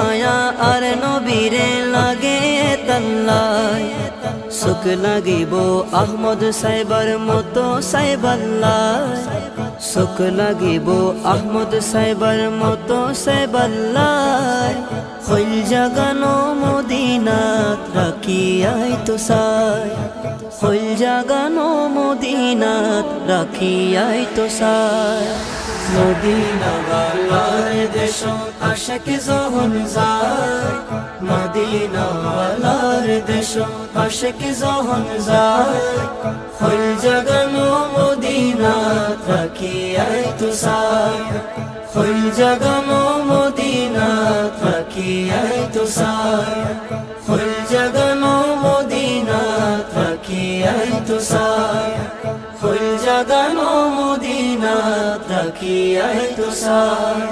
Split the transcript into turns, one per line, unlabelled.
মায়া আর নবীরে লাগে তাল্লাই সুখ লাগিব আহমদ সাহেবার মতো সাহেবাল্লাই সুখ লাগিব আহমদ সাহেবার মতো সাহেবাল্লাই হইল জাগানো মদিনাত রাখিয়াই তো সাই হইল জাগানো মদিনাত রাখিয়াই তো সাই মদিনা ওয়ালার দেশ আশিক যখন যায় মদিনা ওয়ালার দেশ আশিক যখন যায় হইল জাগানো মদিনাত রাখিয়াই তো সাই হইল জাগানো মদিনাত রাখিয়াই তো সাই হইল জাগানো মদিনাত রাখিয়াই তো সাই হইল জাগানো মদিনাত রাখিয়াই তো সাই